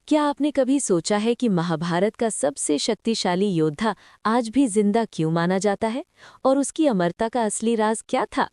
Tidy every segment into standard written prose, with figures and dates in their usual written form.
क्या आपने कभी सोचा है कि महाभारत का सबसे शक्तिशाली योद्धा आज भी जिंदा क्यों माना जाता है और उसकी अमरता का असली राज क्या था?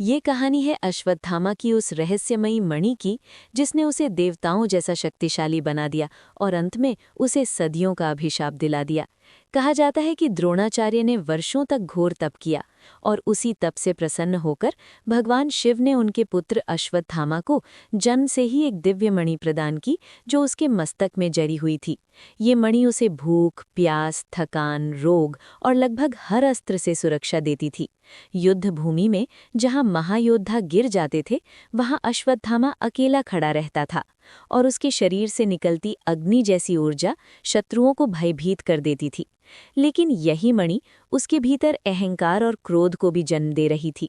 ये कहानी है अश्वत्थामा की उस रहस्यमयी मणि की जिसने उसे देवताओं जैसा शक्तिशाली बना दिया और अंत में उसे सदियों का अभिशाप दिला दिया। कहा जाता है कि द्रोणाचार्य ने वर्षों तक घोर तप किया और उसी तप से प्रसन्न होकर भगवान शिव ने उनके पुत्र अश्वत्थामा को जन्म से ही एक दिव्य मणि प्रदान की जो उसके मस्तक में जड़ी हुई थी। ये मणि उसे भूख, प्यास, थकान, रोग और लगभग हर अस्त्र से सुरक्षा देती थी। युद्ध भूमि में जहां महायोद्धा गिर जाते थे वहां अश्वत्थामा अकेला खड़ा रहता था और उसके शरीर से निकलती अग्नि जैसी ऊर्जा शत्रुओं को भयभीत कर देती थी। लेकिन यही मणि उसके भीतर अहंकार और क्रोध को भी जन्म दे रही थी।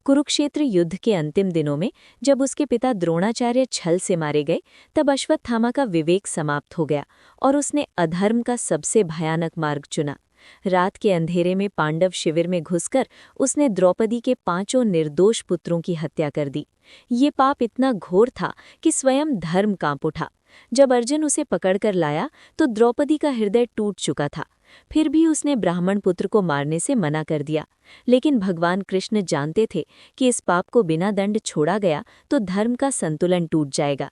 कुरुक्षेत्र युद्ध के अंतिम दिनों में जब उसके पिता द्रोणाचार्य छल से मारे गए तब अश्वत्थामा का विवेक समाप्त हो गया और उसने अधर्म का सबसे भयानक मार्ग चुना। रात के अंधेरे में पांडव शिविर में घुसकर उसने द्रौपदी के 5 निर्दोष पुत्रों की हत्या कर दी। ये पाप इतना घोर था कि स्वयं धर्म कांप उठा। जब अर्जुन उसे पकड़कर लाया तो द्रौपदी का हृदय टूट चुका था। फिर भी उसने ब्राह्मण पुत्र को मारने से मना कर दिया। लेकिन भगवान कृष्ण जानते थे कि इस पाप को बिना दंड छोड़ा गया तो धर्म का संतुलन टूट जाएगा।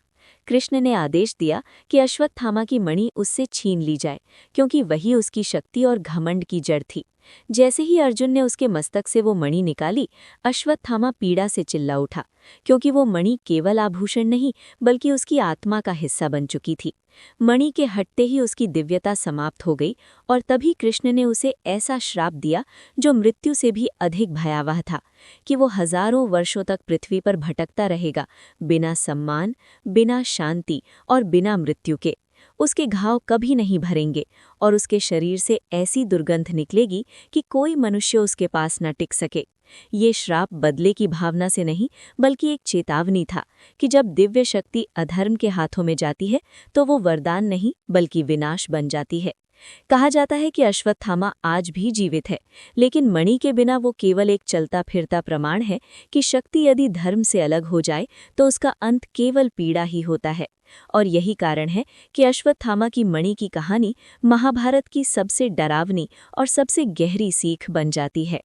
कृष्ण ने आदेश दिया कि अश्वत्थामा की मणि उससे छीन ली जाए, क्योंकि वही उसकी शक्ति और घमंड की जड़ थी। जैसे ही अर्जुन ने उसके मस्तक से वो मणि निकाली, अश्वत्थामा पीड़ा से चिल्ला उठा, क्योंकि वो मणि केवल आभूषण नहीं बल्कि उसकी आत्मा का हिस्सा बन चुकी थी। मणि के हटते ही उसकी दिव्यता समाप्त हो गई और तभी कृष्ण ने उसे ऐसा श्राप दिया जो मृत्यु से भी अधिक भयावह था, कि वो हजारों वर्षों तक पृथ्वी पर भटकता रहेगा, बिना सम्मान, बिना शांति और बिना मृत्यु के। उसके घाव कभी नहीं भरेंगे और उसके शरीर से ऐसी दुर्गंध निकलेगी कि कोई मनुष्य उसके पास न टिक सके। ये श्राप बदले की भावना से नहीं बल्कि एक चेतावनी था कि जब दिव्य शक्ति अधर्म के हाथों में जाती है तो वो वरदान नहीं बल्कि विनाश बन जाती है। कहा जाता है कि अश्वत्थामा आज भी जीवित है, लेकिन मणि के बिना वो केवल एक चलता फिरता प्रमाण है कि शक्ति यदि धर्म से अलग हो जाए तो उसका अंत केवल पीड़ा ही होता है। और यही कारण है कि अश्वत्थामा की मणि की कहानी महाभारत की सबसे डरावनी और सबसे गहरी सीख बन जाती है।